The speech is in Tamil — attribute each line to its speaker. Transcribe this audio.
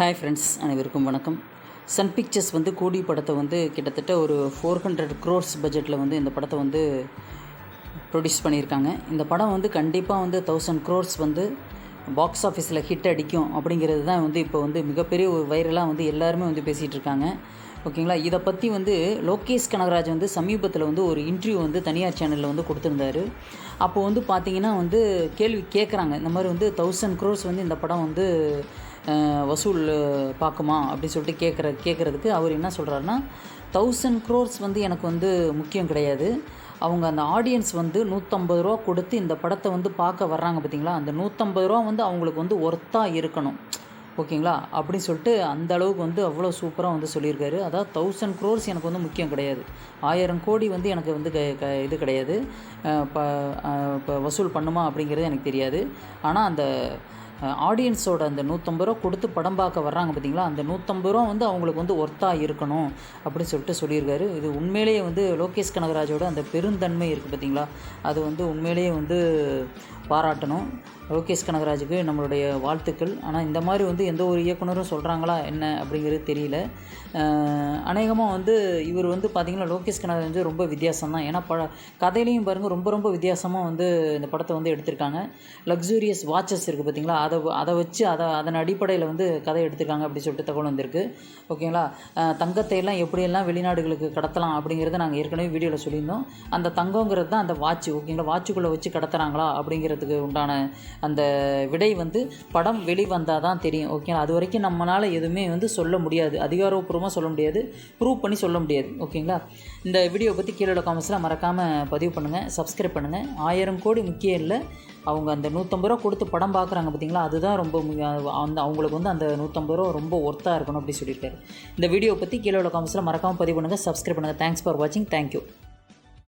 Speaker 1: ஹாய் ஃப்ரெண்ட்ஸ், அனைவருக்கும் வணக்கம். சன் பிக்சர்ஸ் வந்து கூடி படத்தை வந்து கிட்டத்தட்ட ஒரு 400 crores பட்ஜெட்டில் வந்து இந்த படத்தை வந்து ப்ரொடியூஸ் பண்ணியிருக்காங்க. இந்த படம் வந்து கண்டிப்பாக வந்து 1000 crores வந்து பாக்ஸ் ஆஃபீஸில் ஹிட் அடிக்கும் அப்படிங்கிறது தான் வந்து இப்போ வந்து மிகப்பெரிய ஒரு வைரலாக வந்து எல்லாருமே வந்து பேசிகிட்டு இருக்காங்க. ஓகேங்களா. இதை பற்றி வந்து லோகேஷ் கனகராஜ் வந்து சமீபத்தில் வந்து ஒரு இன்டர்வியூ வந்து தனியார் சேனலில் வந்து கொடுத்துருந்தாரு. அப்போது வந்து பார்த்திங்கன்னா வந்து கேள்வி கேட்குறாங்க, இந்த மாதிரி வந்து 1000 crores வந்து இந்த படம் வந்து வசூல் பார்க்குமா அப்படின்னு சொல்லிட்டு கேட்குறதுக்கு அவர் என்ன சொல்கிறாருன்னா, 1000 crores வந்து எனக்கு வந்து முக்கியம் கிடையாது. அவங்க அந்த ஆடியன்ஸ் வந்து 150 ரூபா கொடுத்து இந்த படத்தை வந்து பார்க்க வர்றாங்க பார்த்தீங்களா, அந்த 150 ரூபா வந்து அவங்களுக்கு வந்து ஒர்த்தாக இருக்கணும். ஓகேங்களா. அப்படின்னு சொல்லிட்டு அந்த அளவுக்கு வந்து அவ்வளோ சூப்பராக வந்து சொல்லியிருக்காரு. அதாவது 1000 crores எனக்கு வந்து முக்கியம் கிடையாது, 1000 கோடி வந்து எனக்கு வந்து இது கிடையாது, இப்போ வசூல் பண்ணுமா அப்படிங்கிறது எனக்கு தெரியாது. ஆனால் அந்த ஆடியன்ஸோட அந்த 150 ரூபா கொடுத்து படம் பார்க்க வர்றாங்க பார்த்தீங்களா, அந்த 150 ரூபா வந்து அவங்களுக்கு வந்து ஒர்த்தாக இருக்கணும் அப்படின்னு சொல்லிட்டு சொல்லியிருக்காரு. இது உண்மையிலேயே வந்து லோகேஷ் கனகராஜோட அந்த பெருந்தன்மை இருக்குது பார்த்தீங்களா, அது வந்து உண்மையிலேயே வந்து பாராட்டணும். லோகேஷ் கனகராஜுக்கு நம்மளுடைய வாழ்த்துக்கள். ஆனால் இந்த மாதிரி வந்து எந்த ஒரு இயக்குனரும் சொல்கிறாங்களா என்ன அப்படிங்கிறது தெரியல. அநேகமாக வந்து இவர் வந்து பார்த்திங்கன்னா லோகேஷ் கனகராஜ் வந்து ரொம்ப வித்தியாசம் தான். ஏன்னா கதையிலையும் பாருங்கள் ரொம்ப வித்தியாசமாக வந்து இந்த படத்தை வந்து எடுத்திருக்காங்க. லக்ஸூரியஸ் வாட்சஸ் இருக்குது பார்த்திங்களா, அதை வச்சு அதன் அடிப்படையில் வந்து கதை எடுத்திருக்காங்க அப்படி சொல்லிட்டு தகவல் வந்திருக்கு. ஓகேங்களா. தங்கத்தை எல்லாம் எப்படியெல்லாம் வெளிநாடுகளுக்கு கடத்தலாம் அப்படிங்கிறத நாங்கள் ஏற்கனவே வீடியோவில் சொல்லியிருந்தோம். அந்த தங்கங்கிறது தான் அந்த வாட்ச். ஓகேங்களா. வாட்சுக்குள்ளே வச்சு கடத்துகிறாங்களா அப்படிங்கிறதுக்கு உண்டான அந்த விடை வந்து படம் வெளிவந்தால் தான் தெரியும். ஓகேங்களா. அது வரைக்கும் நம்மளால் எதுவுமே வந்து சொல்ல முடியாது, அதிகாரப்பூர்வமாக சொல்ல முடியாது, ப்ரூவ் பண்ணி சொல்ல முடியாது. ஓகேங்களா. இந்த வீடியோ பற்றி கீழே உள்ள காமெண்ட்ஸில் மறக்காமல் பதிவு பண்ணுங்கள், சப்ஸ்கிரைப் பண்ணுங்கள். 1000 கோடி முக்கியம் இல்லை, அவங்க அந்த 150 ரூபா கொடுத்து படம் பார்க்குறாங்க பார்த்தீங்களா, அதுதான் ரொம்ப அவங்களுக்கு வந்து அந்த 150 ரூபா ரொம்ப ஒர்த்தாக இருக்கணும் அப்படி சொல்லியிருக்காரு. இந்த வீடியோ பற்றி கீழே உள்ள காமெண்ட்ஸில் மறக்காமல் பதிவு பண்ணுங்கள், சப்ஸ்கிரைப் பண்ணுங்கள். தேங்க்ஸ் ஃபார் வாட்சிங். தேங்க்யூ.